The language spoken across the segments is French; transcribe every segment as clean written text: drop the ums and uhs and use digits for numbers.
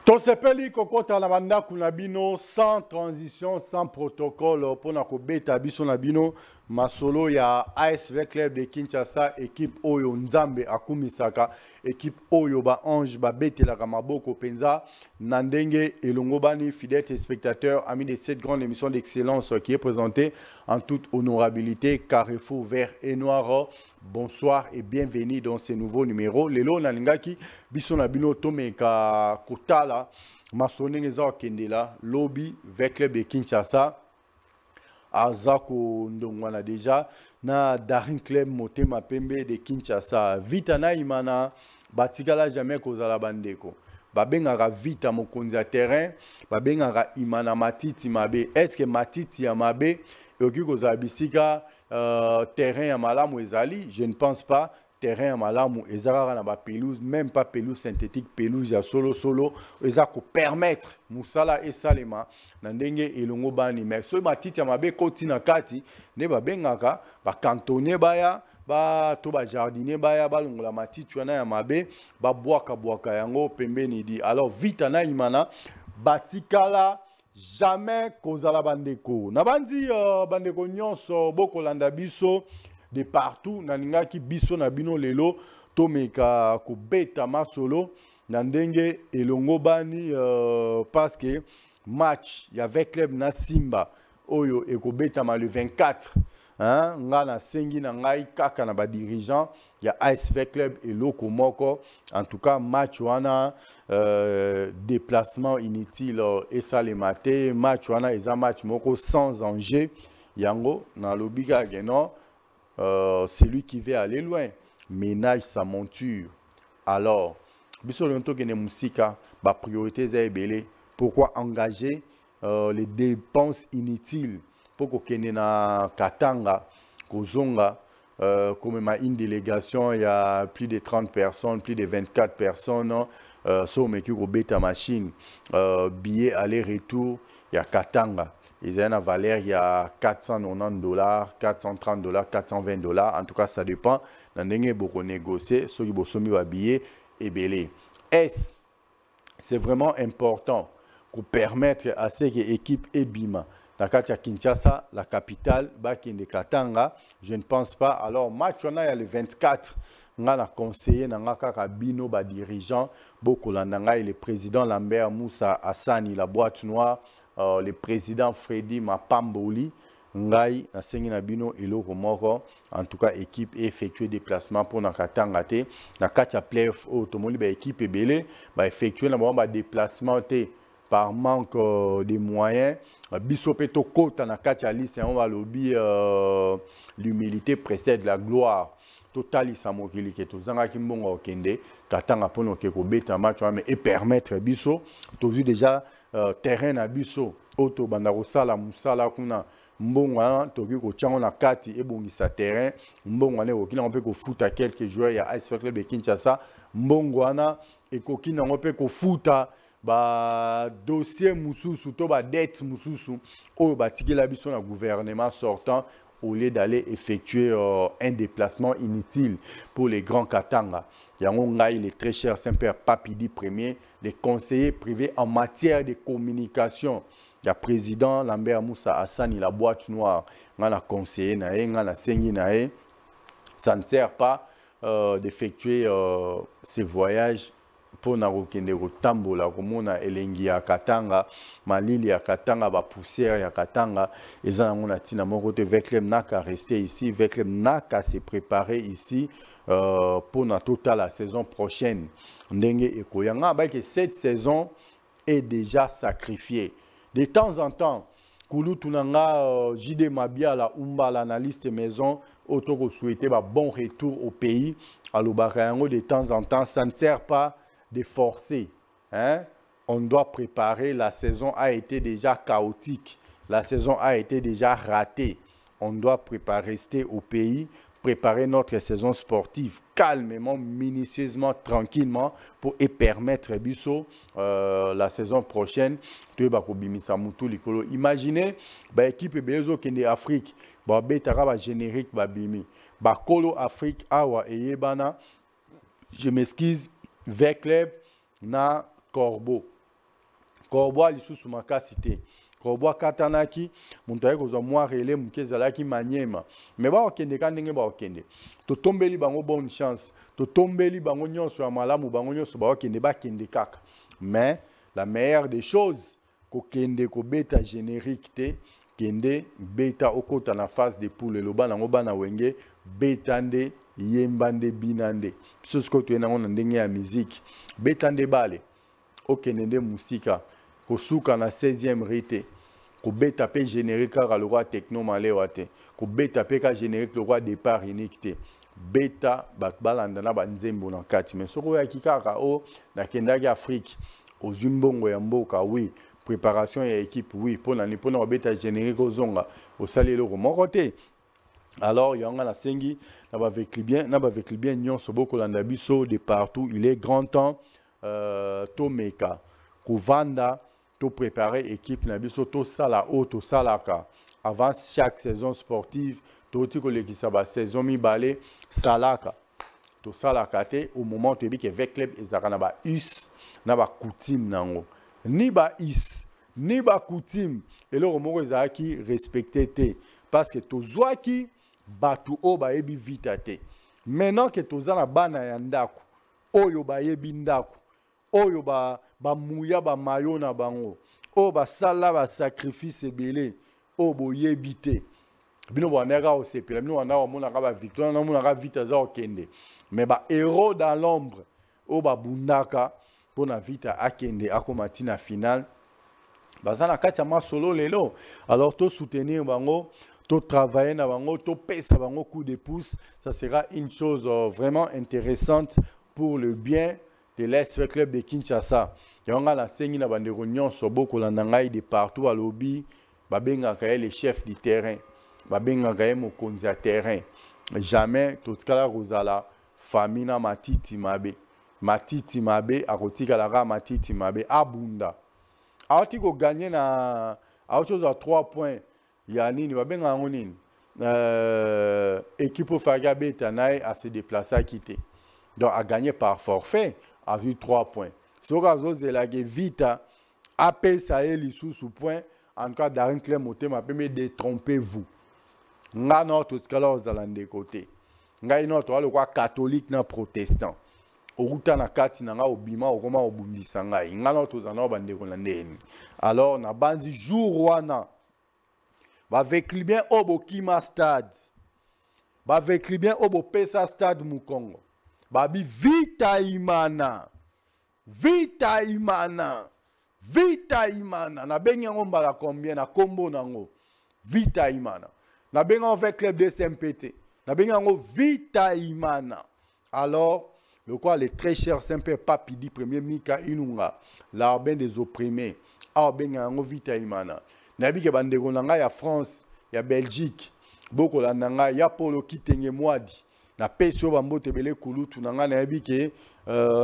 Tosepeli kokota na banda kunabino sans transition, sans protocole pour na kobeta biso na bino masolo ya ASV Club de Kinshasa, équipe Oyo Nzambe akumisaka, équipe Oyo ba ange ba betelaka maboko penza nandenge elongo bani fidèles spectateurs, amis de cette grande émission d'excellence qui est présentée en toute honorabilité Carrefour vert et noir. Bonsoir et bienvenue dans ce nouveau numéro. Lelo nalingaki biso na bino tomeka kotala masonenge za kendela lobby avec Club de Kinshasa azako ndongwana déjà na Daring Club motema pembe de Kinshasa vita na imana batikala jamais kozala bandeko babengaka vita mokonzi ya terrain babengaka imana matiti mabe. Est-ce que matiti ya mabe yoki kozala bisika terrain ya malamu ezali? Je ne pense pas. Terrain ya malamu ezalaka na ba pelouse, même pas pelouse synthétique, pelouse ya solo ezako permettre musala esalema na ndenge elongo bani. Mais so matiti ya mabe koti na kati ne babengaka ba cantonnier baya ba to ba jardinier baya balongola matiti wana ya mabe ba bwaka yango pembeni di. Alors vita na imana batikala jamais kozala bandeko na bandi bandeko nyonso bokolanda biso de partout naningaki biso na bino lelo tomeka kobeta masolo na ndenge elongo bani parce que match ya avec club na Simba oyo ekobetama le 24 hein, nga na sengi na ngai kaka na ba dirigeant ya ASV Club et loko moko. En tout cas match wana déplacement inutile et salemate match wana eza match moko sans enjeu yango na lobika non celui qui veut aller loin ménage sa monture. Alors biso lonto kene musika ba priorité za ebele. Pourquoi engager les dépenses inutiles pour qu'on na Katanga, Kozonga, comme une délégation, il y a plus de 30 personnes, plus de 24 personnes, sur mes bêta machine, billets aller-retour, il y a Katanga. Il y a une valeur, il y a $490, $430, $420. En tout cas, ça dépend. Dans les beaucoup négocier, ceux qui vont soumettre billets et belé. Est-ce c'est vraiment important pour permettre à ces équipes Ebima la Kinshasa, la capitale, Bakinde Katanga, je ne pense pas. Alors, match, on a le 24, on a conseillé, on a bino, dirigeant, beaucoup et le président Lambert Moussa Hassani, la boîte noire, le président Freddy Mapamboli, Ngai, na sengi na bino elo komoko. En tout cas, équipe effectué déplacement pour na Katanga te. Na katia playoff automobile, équipe ebele, effectué na déplacement te. Par manque de moyens, Bissopeto Kota na katia liste on va lobby l'humilité précède la gloire. Totali samokili keto zanga kimbonga okende katanga pono ke ko beta match mais et permettre biso to vu déjà terrain na biso auto bandako sala musala kuna mbonga to ki ko tchango na kati ebongisa terrain mbonga ne okina on peut ko futa quelques joueurs ya ASV Club de Kinshasa mbongwana et kokina on peut ko futa ba dossier mususu to ba dette mususu o ba tikela biso na gouvernement sortant au lieu d'aller effectuer un déplacement inutile pour les grands Katanga. Yango ngai il est très cher Saint-Père Papidi Premier, les conseillers privés en matière de communication. Il y a président Lambert Moussa Hassani la boîte noire, ngana conseiller na e ngana sengi na e. Ça ne sert pas d'effectuer ces voyages pour na kokende kotambola komona elengi ya Katanga malili ya Katanga ba poussière ya Katanga eza ngona tina moko te Veclem naka rester ici Veclem naka se préparer ici pour na total la saison prochaine ndenge ekoyanga ba que cette saison est déjà sacrifiée de temps en temps Koulou tunanga JD Mabia la Umba l'analyste maison autoko souhaiter ba bon retour au pays à l'Obarayango de temps en temps. Ça ne sert pas de forcer, hein? On doit préparer. La saison a été déjà chaotique, la saison a été déjà ratée. On doit préparer, rester au pays, préparer notre saison sportive calmement, minutieusement, tranquillement pour et permettre biso la saison prochaine. Imaginez, l'équipe Bezo qui est Afrique, betara générique babimi, Kolo Afrique awa eyebana. Je m'excuse. Vecleb na Corbeau. Korboa lisusu makasi te. Korboa katanaki muntu aye kozwa mwa relais muke ezalaki manyema. Mais ba okende ka ndenge ba okende. To tombeli bango bonne chance. To tombeli bango nyonso ya malamu bango nyonso ba okende ba kende kaka. Mais la meilleure des choses ko kende ko beta générique te kende beta okota na phase de poule loba nango bana wenge betande yembande binande. Biso siko to enango na ndenge ya musique. Betande bale. Okende musika. Kosuka na 16e rite. Ko beta pe générique car le roi techno malewa te. Ko beta pe ka générique le roi départ unique te. Beta balanda na banzembo na kati. Mais soko ya kikaka o na kendaki Afrique. Ozumbongo ya mboka oui. Préparation et équipe oui. Pona beta générique ozonga. Osalelo ko moko te. Alors, il y a un sengi, n'a pas vécu bien, nyon sobo kolanda biso de partout. Il est grand temps, to meka, kovanda, to préparer équipe na biso, to sala o, to salaka. Avant chaque saison sportive, to tiko le kisaba saison mi balé, salaka. To salaka te, au moment où tu dis que avec club, ezaka na ba us, na ba coutume nango. Ni ba is, ni ba coutume. Et là, au moment où ezaki respecté te. Parce que to zoaki, batu o ba ebi vita te. Maintenant que toza na bana ya ndako, oyo ba ebi ndako, oyo ba mouya ba mayo na bango, o ba sala ba sacrifice ebele, o bo yebi te. Bino bo nega o sepela, bino wana o mona ka ba victoire, na mona ka vita za okende. Mais ba héros dans l'ombre, o ba bundaka pona vita akende akomati na finale. Bazana kati ya masolo lelo. Alors to soutenir bango, to travailler na bango, to pesa bango coup de pouce, ça sera une chose vraiment intéressante pour le bien de l'Est Club de Kinshasa. Yonga la sengi na bande réunion soboko la nangai de partout à lobby, babenga kaye les chefs du terrain, babenga kaye mokonzi ya terrain. Jamais tout kala rozala famina matiti mabe akotika la ga matiti mabe abunda. Aoti ko gagner na autre chose à 3 points. Yanini babenga ngonini équipe Fagabe Tanaï a se déplacé à quitter. Donc a gagné par forfait a vu 3 points. Sokazo zelage vita AP Sahel sous point en cas d'arrêt clair moté m'a permis de tromper vous. Nga notre scala aux alande côté. Nga notre le quoi catholique na protestant. Oruta na kati na nga obima okoma obundisa ngai. Nga notre zana bande ko ndeni. Alors na bandi jour wana ba vekli bien obo kima stade. Ba vekli bien obo pesa stade Mukongo. Ba bi vita imana. Vita imana. Vita imana. Na bengi yango mbala combien na kombo nango. Vita imana. Na bengi yango avec club de SMPT. Na bengi yango vita imana. Alors, le quoi les très chers Saint-Père Papidi premier Mika Inunga. L'arben des opprimés. Ah bengi yango vita imana. Nabi ke bandeko nanga ya France, ya Belgique, boko la nanga ya polo kitenge mwadi. Na pesio bambote bele kulutu nanga nabi ke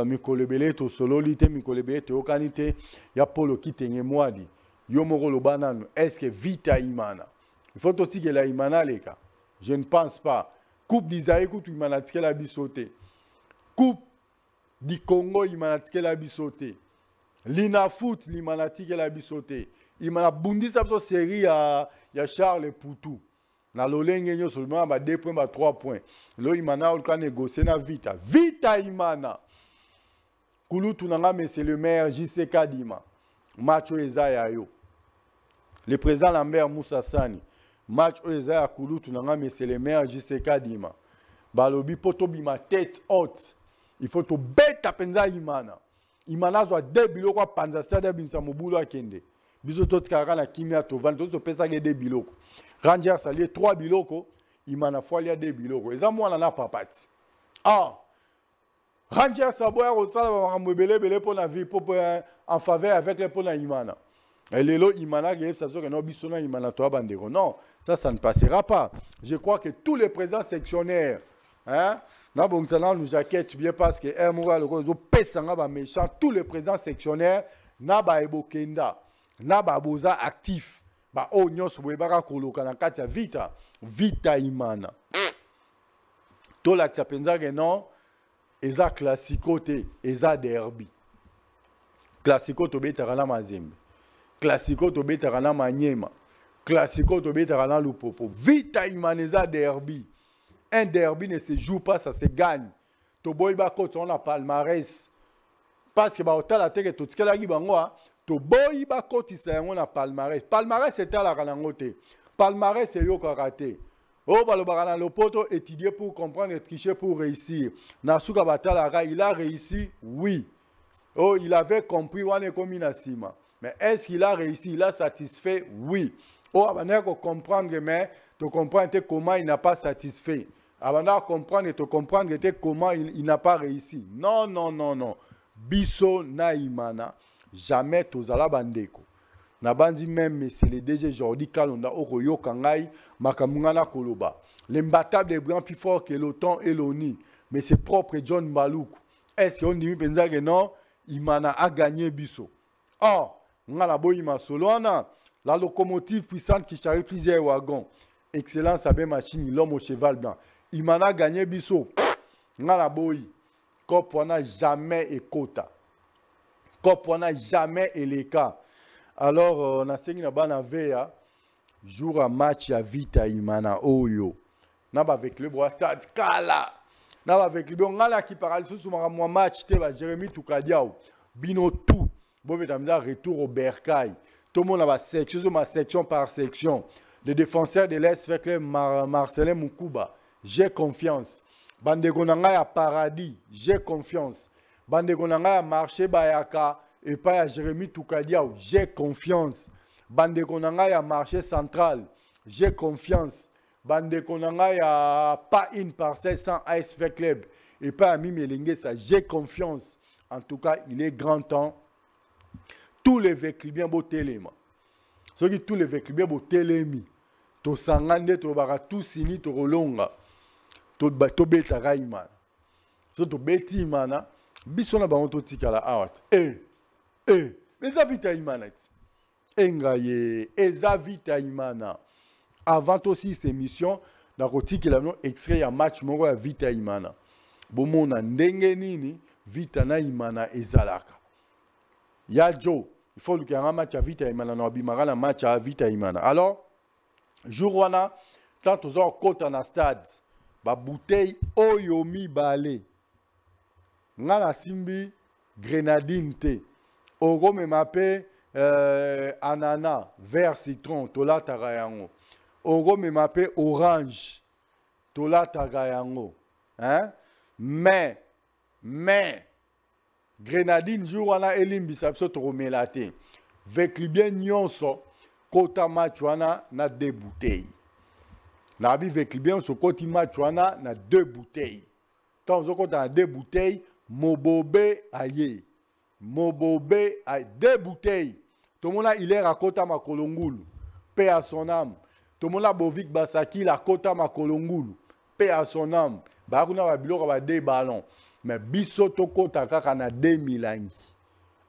mikolebele to sololite mikolebele to okanite ya polo kitenge mwadi. Yo moko lobanano, est-ce que vita imana? Il faut aussi que la imana leka. Je ne pense pas. Coupe d'Isaïe kutu imana tike la bisote. Coupe du Congo imana tike la bisote. Lina foot imana tike la bisote. Il m'a bundi sa série ya Charles Poutou. Na lolenge nyo seulement ba 2 points ba 3 points. Lo imana on ka négocier na vita. Vita imana. Kulutu nanga mais c'est le maire JC Kadima. Match Ezaya yo. Le président Lambert Moussa Sani. Match Ezaya Kulutu nanga mais c'est le maire JC Kadima. Balobi poto bima tête haute. Il faut to beta penza imana. Imana zo 2 biloko panza stade binsa mobulu akende. Biso tot kara na kimia to vendre to pesa ke 2 biloko. Ranger salier 3 biloko, imana fois ya 2 biloko. Eza mwana na papati. Ah. Ranger saboya ko sala ba mbebele bele pour la vie pour en faveur avec les pour la imana. Et lelo imana ke ça que no biso na imana to bandeko. Non, ça ne passera pas. Je crois que tous les présidents sectionnaires hein na bonzana nous jaquette bien parce que moura le ko pesa nga ba méchant tous les présidents sectionnaires na ba ebokenda. Na baboza actif ba o nyonso boyebaka koloka na kati ya vita imana to la tsapenza ke non eza classico te eza derby Classico tobetaka na Mazembe. Classico tobetaka na Maniema. Classico tobetaka na Lupopo. Vita Imaneza derby. Un derby ne se joue pas, ça se gagne. Toboy ba kote on a palmarès. Parce que ba otala teke to tikala gi bango a toboy ba kote sa on a palmarès. Palmarès c'était à la ranangote. Palmarès c'est yo karaté. Oh balobaka na lopoto étudier pour comprendre et tricher pour réussir. Nasuka batala il a réussi, oui. Oh, il avait compris wane komi na sima. Mais est-ce qu'il a réussi? Il a satisfait? Oui. Oh, abana ko comprendre mais tu comprends comment il n'a pas satisfait. Abana comprendre et te comprendre comment il n'a pas réussi. Non, non, non, non. Biso na imana jamais tozala bandeko. Na bandi même c'est le DG Jordi Kalonda Oroyo Kangai Makamungana Koloba. L'imbattable des blancs plus fort que l'OTAN et l'ONU. Mais c'est propre John Malouk. Est-ce qu'on dit que non? Imana a gagné Bisso. Or, Ngalaboïma Solana, la locomotive puissante qui charrie plusieurs wagons. Excellence à bien machine, l'homme au cheval blanc. Imana a gagné Bisso. Ngalaboï. Kopwana jamais et quota. Kopwana jamais et les cas. Alors, on a signé la veille, jour à match à Vita Imana Oyo. Naba avec le bois stade Kala. Naba avec le bon qui parle sous mon match, Jérémy Toukadiao. Bino tout. Bon, retour au Bercail. Tout le monde a section par section. Le défenseur de l'Est fait que Marcelin Moukouba. J'ai confiance. Bandegonanga à Paradis. J'ai confiance. Bandegonanga à Marché Bayaka. Et pas à Jérémy Toukadiao. J'ai confiance. Bandegonanga à Marché Central. J'ai confiance. Bandekonanga, il n'y a pas une parcelle sans ASV Club. Et pas à Mimelingue, ça, j'ai confiance. En tout cas, il est grand temps. Tous les véhicules bien beau téléma. Ceux qui tous les véhicules bien beau télémi. To sangande, to bara tout sini, to rolonga. To beta raïman. So to beti imana. Bisona ba onto tikala out. Mais ça vita imana. Engaye, eza vita imana. Avant aussi ces missions, dans le côté qu'il a extrait un match moro à Vita Imana. Bomo na ndenge nini Vita na Imana ezalaka. Ya Joe, il faut qu'il y ait un match à Vita Imana, na bimara na match à Vita Imana. Alors, jour wana, tant aux autres côté na stade, ba bouteille oyomi balé. Ngala simbi grenadine te. Ogo me mape anana, vert citron, tola tarayango. Ogo me mape orange. Tola tagayango. Hein? Mais, grenadine jour wana elimbi sapso toromelate. Vek libyen nyonso, kota matchwana na 2 bouteilles. Na bi vek libyen so koti matchwana na 2 bouteilles. Tant zo kota na 2 bouteilles, mobobe aye. Mobobe aye. 2 bouteilles. Tout le monde il est à kota makolongulu. Paix à son âme. Tout le monde a Bovik Basaki, la Kota Makolongulu. Paix à son âme. Bakuna va biloko va 2 ballons. Mais bisoto kota kaka na 2 milangi.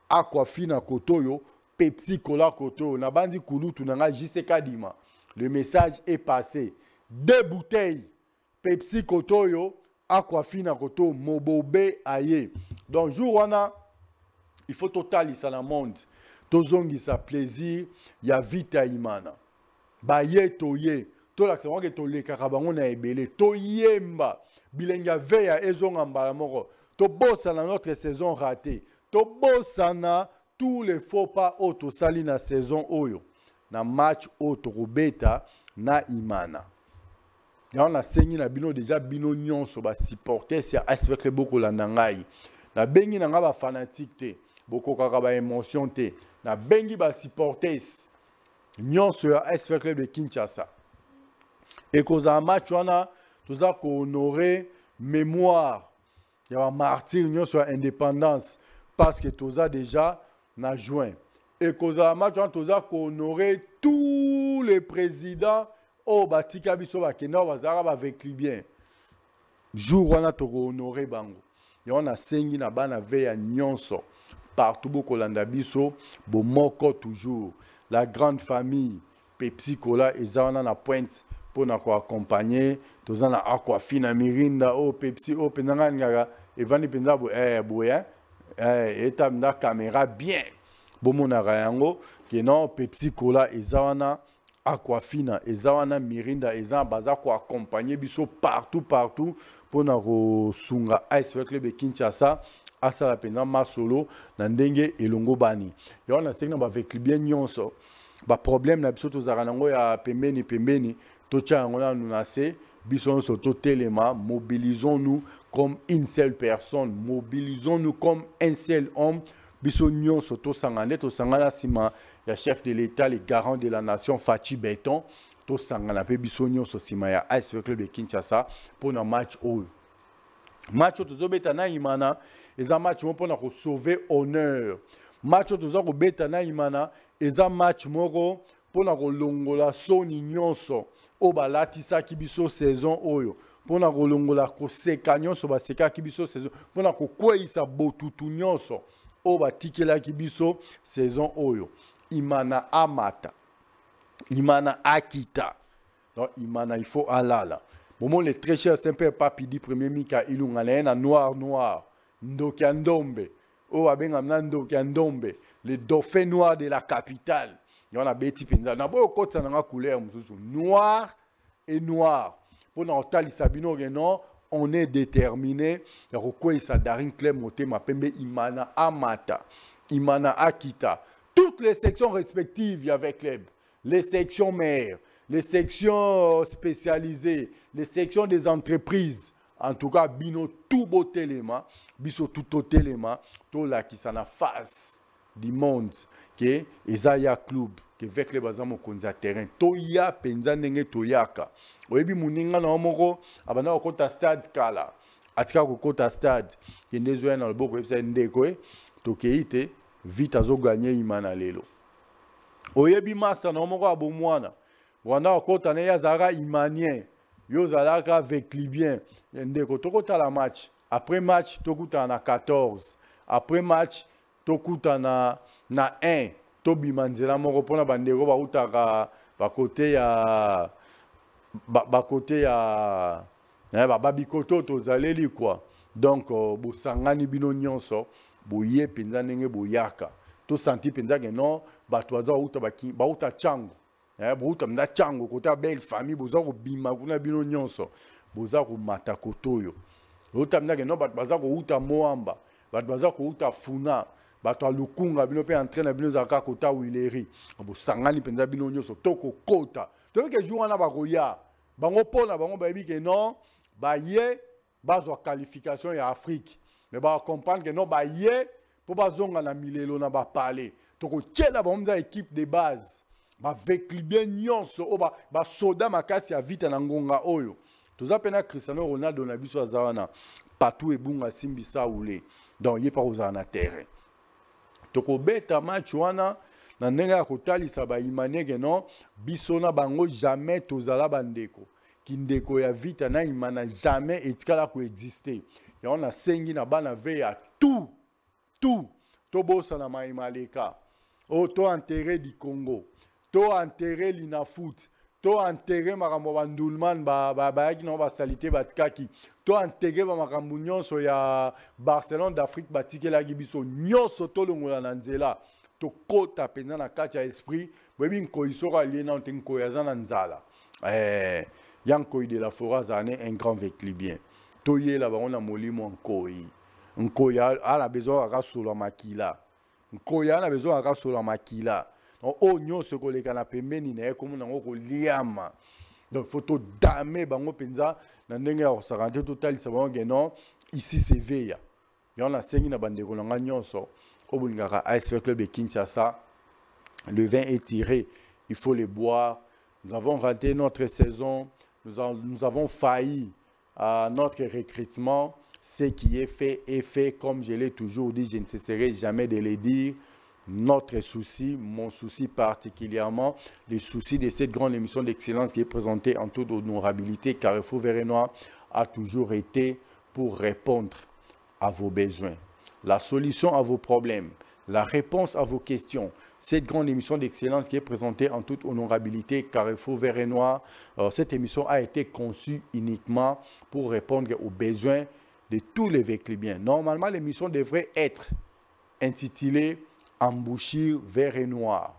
Aquafina kotoyo, Pepsi Cola kotoyo. Na bandi kulutu na nga JCK Dima. Le message est passé. 2 bouteilles. Pepsi kotoyo, Aquafina kotoyo, mobobe aye. Donc jour wana, il faut total ça dans le monde. Tozongi sa plaisir, ya Vita Imana. Baye toye to la que to le karabango na ebele to yemba bilenga veya ezonga mbala moko to bossa na notre saison ratée to bossa na tous les faux pas auto sali na saison oyo na match auto robeta na Imana ya on a sengi na bino déjà bino nyonso ba supporter c'est avec beaucoup la nangai na bengi na nga ba fanatique te boko kaka ba émotion te na bengi ba supporters nyonso ya ASV Club de Kinshasa. Et cause un match wana tout ça qu'on honorer mémoire il y a un martyr nyonso ya indépendance parce que tout ça déjà na juin. Et cause un match wana tout ça qu'on honorer tous les présidents au batika biso ba kena bazara ba avec libyen. Jour wana to honorer bango. Et on a sengi na bana veya nyonso partout beaucoup landa biso bo moko toujours. La grande famille Pepsi Cola et Zana na pointe pour nous accompagner. Tous en Aquafina Mirinda, oh Pepsi, oh Penanga, et Vani Pendabo, boya, Et la caméra bien. Bomonaka yango, que non, Pepsi Cola, Ezawana, Aquafina, Ezawana, Mirinda, Ezan, Baza, ko accompagner biso partout, partout, pour na sunga Ice Club de Kinshasa, asa la pena masolo, nandenge elongo bani. Et on a segna avec bien nyonso. Ba problème na biso tozara nango ya pembeni, tocha yango na nunase, biso soto téléma, mobilisons-nous comme une seule personne, mobilisons-nous comme un seul homme. Biso nyonso to sangana sima ya chef de l'État, les garants de la nation Fachi Béton, to sangana pe biso nyonso sima ya Ice Club de Kinshasa pour un match all. Match to beta na imana, eza match mo pour na sauver honneur. Match to zo beta na imana, eza match moko pour na longola soni nyonso o balatisa ki biso saison oyo. Pour na longola ko seka nyonso ba seka ki biso saison, pour na ko kweyisa botutu nyonso. Oba tikela kibiso saison oyo imana amata imana akita donc imana il faut alala moment les très chers simple papi di premier mika ilunga na noir ndokiandombe o abenga ndokiandombe le dauphin noir de la capitale yona beti penza na boyo kotsa na couleur mususu noir et noir pour na otali sabino non. On est déterminé. Rokoisa Darin Clem Motema Pembe Imana Amata, Imana Akita. Toutes les sections respectives avec club, les sections mères, les sections spécialisées, les sections des entreprises. En tout cas, bino tout beau téléma, biso tout au téléma, tout là qui s'en a face du monde, que Ezaya Club, que avec les bazamo konza terrain, toya penza nenge toyaka. Oyebi muninga na omoko abana okota stade kala atika kokota stade kende zoya na loboko ebisa ndeko tokeite vite azo gagner imana lelo oyebi masa na omoko abomwana wana okota ne yazara imanien yo zalaka avec libyen ndeko tokota la match après match tokuta na 14 après match tokuta na 1 tobimanzela moko pona bandeko ba utaka ba côté ya côté ya babikoto tozaleli quoi donc bosangani bino nyonso boye penza ndenge boyaka to senti penza que non bato aza uta bauta chango bouta mna chango côté belle famille boza ko bima kuna bino nyonso boza ko mata kotoyo uta mna que non bato baza ko uta moamba bato baza ko uta funa bato alukunga bino pe entraîne bino za ka kota wileri bosangani penza bino nyonso to ko kota to ke jour na bakoya bango pona bango bayebi que non ba ye bazwa qualification ya Afrique mais ba comprendre que non ba ye pour bazonga na milelo na ba parler to ko tchela bango za équipe de base ba vekli bien nyonso o ba soda makasi ya vita na ngonga oyo toza pena Cristiano Ronaldo na biso azawana partout ebunga simbisa ule donc ye pa oza na terrain to ko beta match wana na ndenge ya kotalisa baimanie ke non biso na bango jamais tozala bandeko kindeko ya vita na imana jamais etikala koexiste ya on a sengi na bana ve ya tout to bosa na maimaleka o to enterré du Congo to enterré l'inafoot to enterré makambo bandulman bayaki na basalite batikaki to enterré makambo nyonso ya Barcelone d'Afrique batikelaki biso nyonso tolongola na nzela kota penza na kati ya esprit boyebi nkoi soko alie na nte nkoi aza na nzala ya nkoi de la forêt azane un grand veclibien toyela bango na molimo nkoi ana besoin akasola makila nkoi ana besoin akasola makila o nyonso koleka na pembeni na ye komona yango koliama donc faut todame bango penza na ndenge ya kosaka nte totalisa bango ke non ici c'est veya yango nasengi na bandeko na nga nyonso au Ice Club de Kinshasa, le vin est tiré, il faut le boire. Nous avons raté notre saison, nous avons failli à notre recrutement. Ce qui est fait, comme je l'ai toujours dit, je ne cesserai jamais de le dire. Notre souci, mon souci particulièrement, le souci de cette grande émission d'excellence qui est présentée en toute honorabilité, Carrefour Vert Noir, a toujours été pour répondre à vos besoins. La solution à vos problèmes, la réponse à vos questions. Cette grande émission d'excellence qui est présentée en toute honorabilité, Carrefour Vert et Noir, cette émission a été conçue uniquement pour répondre aux besoins de tous les Véclibiens. Normalement, l'émission devrait être intitulée « Embouchure vert et noir ».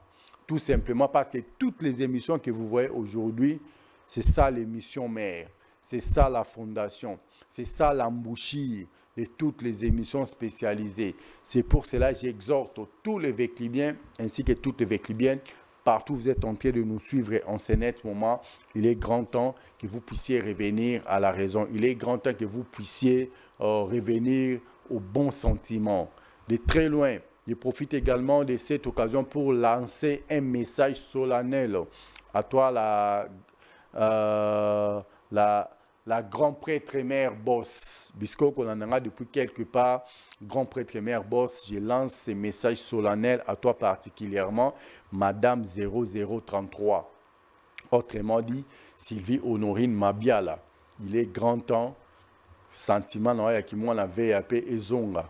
Tout simplement parce que toutes les émissions que vous voyez aujourd'hui, c'est ça l'émission mère, c'est ça la fondation, c'est ça l'embouchure de toutes les émissions spécialisées. C'est pour cela que j'exhorte tous les Véclibiens ainsi que toutes les Véclibiennes, partout où vous êtes en train de nous suivre en ce net moment, il est grand temps que vous puissiez revenir à la raison. Il est grand temps que vous puissiez revenir au bon sentiment. De très loin, je profite également de cette occasion pour lancer un message solennel à toi, la grande prêtre mère Boss. Puisqu'on en a depuis quelque part, grand prêtre mère Boss, je lance ces messages solennels à toi particulièrement, Madame 0033. Autrement dit, Sylvie Honorine Mabiala. Il est grand temps, sentiment qui moi la VAP et Zonga.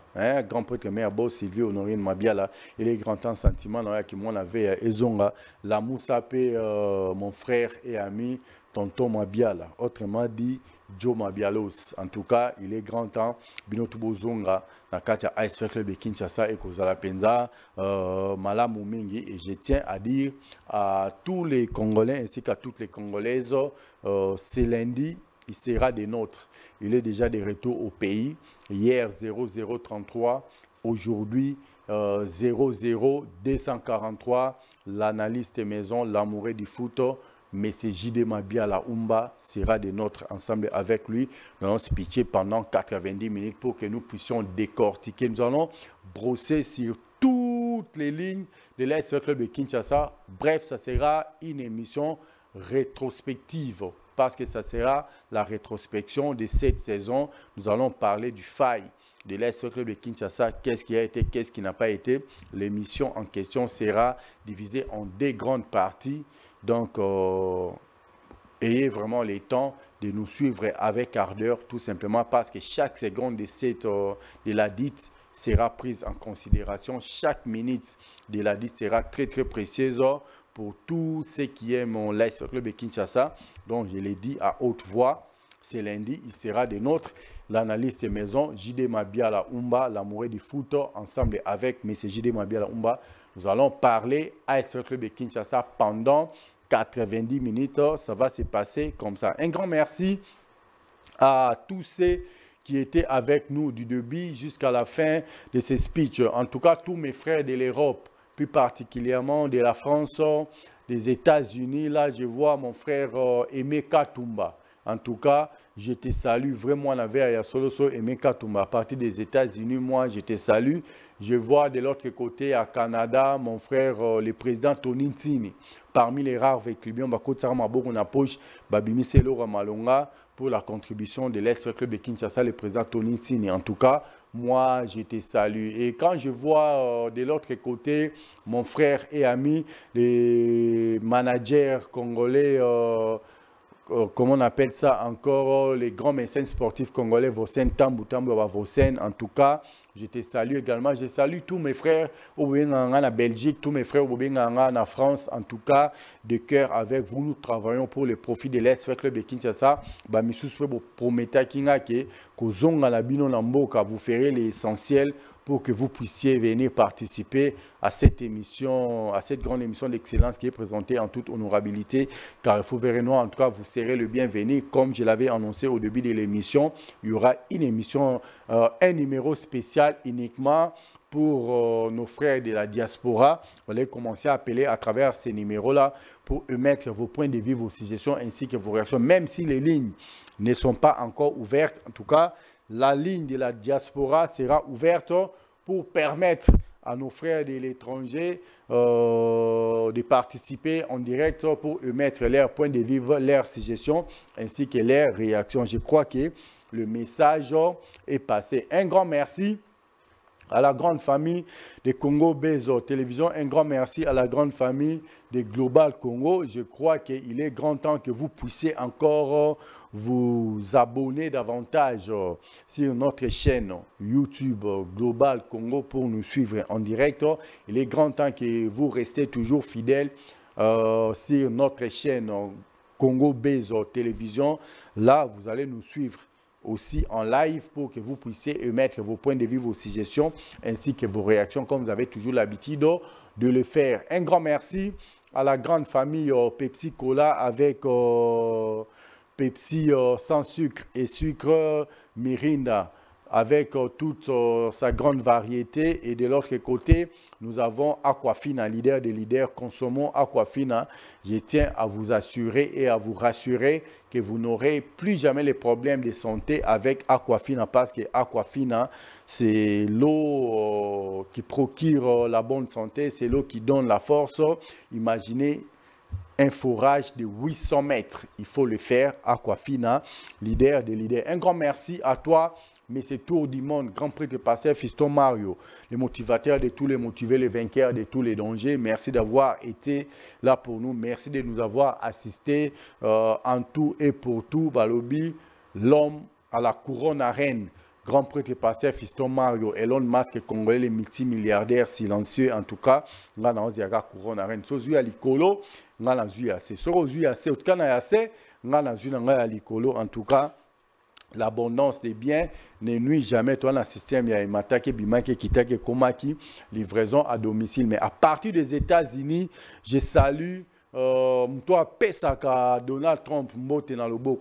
Grand prêtre mère Boss, Sylvie Honorine Mabiala. Il est grand temps, sentiment qui moi la VAP et Zonga. La Moussapé, mon frère et ami, Tonton Mabiala, autrement dit Joe Mabialos. En tout cas, il est grand temps. Binotu Bozonga, Nakacha Ice Club de Kinshasa et Kozala Penza, Malamu Mingi. Et je tiens à dire à tous les Congolais ainsi qu'à toutes les Congolaises, c'est lundi, il sera des nôtres. Il est déjà de retour au pays. Hier 0033, aujourd'hui 00243. L'analyste maison, l'amoureux du foot. Mais c'est J.D. Mabiala Umba sera de notre ensemble avec lui. Nous allons se pitcher pendant 90 minutes pour que nous puissions décortiquer. Nous allons brosser sur toutes les lignes de l'AS Club de Kinshasa. Bref, ça sera une émission rétrospective parce que ça sera la rétrospection de cette saison. Nous allons parler du faille de l'AS Club de Kinshasa. Qu'est-ce qui a été, qu'est-ce qui n'a pas été. L'émission en question sera divisée en deux grandes parties. Donc, ayez vraiment le temps de nous suivre avec ardeur, tout simplement parce que chaque seconde de la dite sera prise en considération. Chaque minute de la dite sera très, très précieuse pour tous ceux qui aiment l'AS Club de Kinshasa. Donc, je l'ai dit à haute voix, c'est lundi, il sera de notre l'analyste maison, J.D. Mabiala Umba, l'amoureux du foot, ensemble avec M. J.D. Mabiala Umba. Nous allons parler AS Club de Kinshasa pendant 90 minutes, ça va se passer comme ça. Un grand merci à tous ceux qui étaient avec nous du début jusqu'à la fin de ce speech. En tout cas, tous mes frères de l'Europe, plus particulièrement de la France, des États-Unis. Là, je vois mon frère Aimé Katumba. En tout cas, je te salue vraiment à Soloso Aimé Katumba. À partir des États-Unis, moi, je te salue. Je vois de l'autre côté, à Canada, mon frère, le président Tony Ntini. Parmi les rares Véclibiens, on approche Babimi Selo Malonga pour la contribution de l'Est Club de Kinshasa, le président Tony Ntini. En tout cas, moi, je te salue. Et quand je vois de l'autre côté, mon frère et ami, les managers congolais, comment on appelle ça encore, les grands mécènes sportifs congolais, Vosen, Tambou, Vosen, en tout cas, je te salue également. Je salue tous mes frères au en Belgique, tous mes frères au en France, en tout cas, de cœur avec vous. Nous travaillons pour le profit de l'Est Club de Kinshasa. Vous ferez l'essentiel pour que vous puissiez venir participer à cette émission, à cette grande émission d'excellence qui est présentée en toute honorabilité. Car il faut verrez nous, en tout cas, vous serez le bienvenu. Comme je l'avais annoncé au début de l'émission, il y aura une émission, un numéro spécial uniquement pour nos frères de la diaspora. Vous allez commencer à appeler à travers ces numéros-là pour émettre vos points de vue, vos suggestions ainsi que vos réactions, même si les lignes ne sont pas encore ouvertes. En tout cas, la ligne de la diaspora sera ouverte pour permettre à nos frères de l'étranger de participer en direct pour émettre leurs points de vue, leurs suggestions ainsi que leurs réactions. Je crois que le message est passé. Un grand merci à la grande famille de Congo Bezo Télévision, un grand merci à la grande famille de Global Congo. Je crois qu'il est grand temps que vous puissiez encore vous abonner davantage sur notre chaîne YouTube Global Congo pour nous suivre en direct. Il est grand temps que vous restez toujours fidèles sur notre chaîne Congo Bezo Télévision. Là, vous allez nous suivre aussi en live pour que vous puissiez émettre vos points de vue, vos suggestions ainsi que vos réactions comme vous avez toujours l'habitude de le faire. Un grand merci à la grande famille Pepsi Cola avec Pepsi sans sucre et sucre Mirinda avec toute sa grande variété. Et de l'autre côté, nous avons Aquafina, leader des leaders. Consommons Aquafina. Je tiens à vous assurer et à vous rassurer que vous n'aurez plus jamais les problèmes de santé avec Aquafina parce que Aquafina, c'est l'eau qui procure la bonne santé, c'est l'eau qui donne la force. Imaginez un forage de 800 mètres. Il faut le faire. Aquafina, leader des leaders. Un grand merci à toi. Mais c'est Tour du monde, Grand Prix de Passer, Fiston Mario, le motivateur de tous les motivés, le vainqueur de tous les dangers. Merci d'avoir été là pour nous. Merci de nous avoir assistés en tout et pour tout. Balobi, l'homme à la couronne à reine. Grand Prix de Passer, Fiston Mario, Elon Musk, Congolais, les multimilliardaires silencieux. En tout cas, là, on a la couronne à reine. Sozu à l'icolo, on a zui assez. Sozu assez, au cas assez, on a zui à l'icolo. En tout cas, l'abondance des biens ne nuit jamais. Toi, dans le système, il y a Matake, Bimake, Kitake, Komaki, livraison à domicile. Mais à partir des États-Unis, je salue toi, Pesaka, Donald Trump,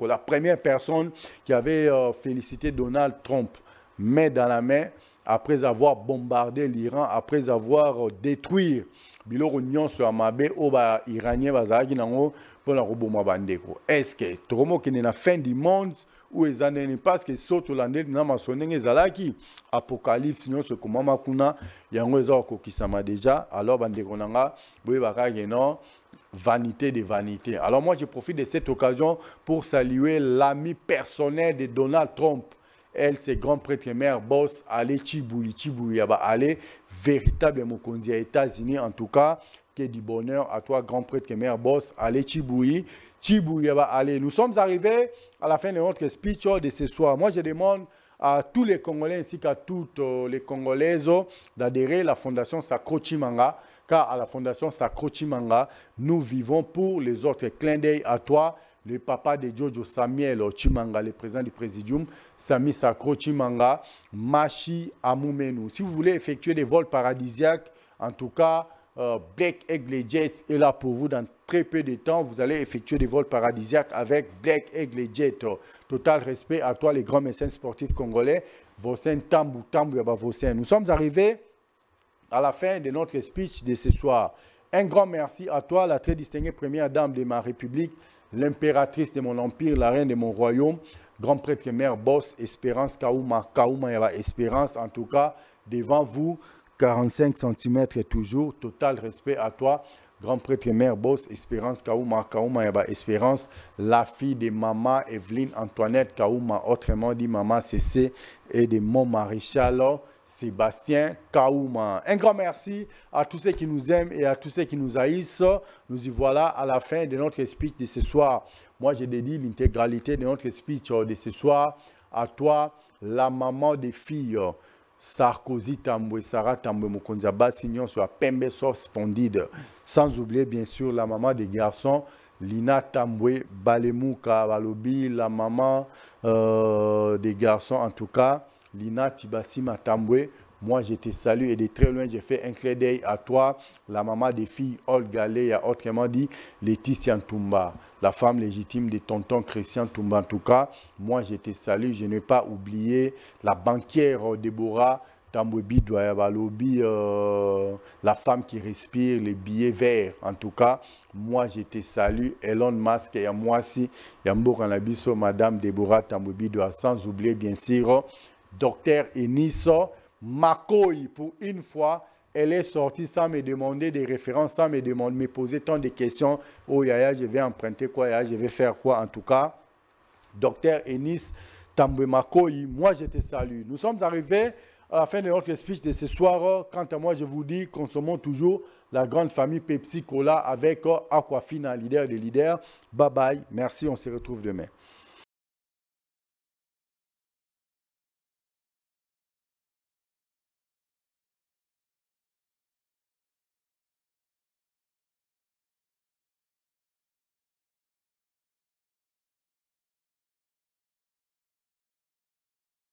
la première personne qui avait félicité Donald Trump, main dans la main, après avoir bombardé l'Iran, après avoir détruit Biloro Nyon sur Amabe, Oba Iranien, Bazagi, Nango, pour la Roboma Bandeko. Est-ce que Tromo qui est la fin du monde? Ou les années parce que surtout l'année n'a pas sonné les alaki apocalypse sinon ce comment makuna yango ezoko kisama déjà alors bandekonanga boye bakage non vanité de vanité. Alors moi je profite de cette occasion pour saluer l'ami personnel de Donald Trump. Elle c'est grand prêtre mère boss allez Chiboui yaba allez véritable mokonzi aux États-Unis en tout cas. Que du bonheur à toi, grand prêtre, mère boss. Allez, Chiboui, allez. Nous sommes arrivés à la fin de notre speech de ce soir. Moi, je demande à tous les Congolais ainsi qu'à toutes les Congolaises d'adhérer à la Fondation Sacro Chimanga. Car à la Fondation Sacro Chimanga, nous vivons pour les autres. Clin d'œil à toi, le papa de Jojo Samuel Chimanga, le président du Présidium, Sami Sacro Chimanga, Machi Amoumenu. Si vous voulez effectuer des vols paradisiaques, en tout cas, Black Eagle Jets est là pour vous dans très peu de temps. Vous allez effectuer des vols paradisiaques avec Black Eagle Jet. Total respect à toi, les grands médecins sportifs congolais. Vosen Tambou, Vosen. Nous sommes arrivés à la fin de notre speech de ce soir. Un grand merci à toi, la très distinguée première dame de ma République, l'impératrice de mon empire, la reine de mon royaume, grand prêtre mère boss, Espérance Kaouma, Espérance en tout cas, devant vous. 45 cm toujours, total respect à toi, grand prêtre mère boss, Espérance Kaouma, Espérance, la fille de maman Evelyne Antoinette Kaouma, autrement dit maman CC, et de mon maréchal Sébastien Kaouma. Un grand merci à tous ceux qui nous aiment et à tous ceux qui nous haïssent. Nous y voilà à la fin de notre speech de ce soir. Moi, je dédie l'intégralité de notre speech de ce soir à toi, la maman des filles. Sarkozy Tambwe, Sarah Tambwe, Mokonza Bassignon sur la Pembe Soft Splendide. Sans oublier bien sûr la maman des garçons, Lina Tambwe, Balemouka, Balobi, la maman des garçons en tout cas, Lina Tibasima Tambwe. Moi, je te salue et de très loin, j'ai fait un clin d'œil à toi, la maman des filles, Olga Leia, autrement dit, Laetitia Ntumba, la femme légitime de tonton Christian Ntumba. En tout cas, moi, je te salue. Je n'ai pas oublié la banquière Déborah Tambwebi Douayabalobi, la femme qui respire les billets verts. En tout cas, moi, je te salue. Elon Musk et moi aussi, Yambo Madame Déborah Tambwebi Douaya, sans oublier, bien sûr, Docteur Eniso Makoy, pour une fois, elle est sortie sans me demander des références, sans me poser tant de questions. Oh Yaya, je vais emprunter quoi, Yaya, je vais faire quoi. En tout cas, Docteur Enis Tambwe Makoy, moi je te salue. Nous sommes arrivés à la fin de notre speech de ce soir. Quant à moi, je vous dis, consommons toujours la grande famille Pepsi Cola avec Aquafina, leader des leaders. Bye bye, merci, on se retrouve demain.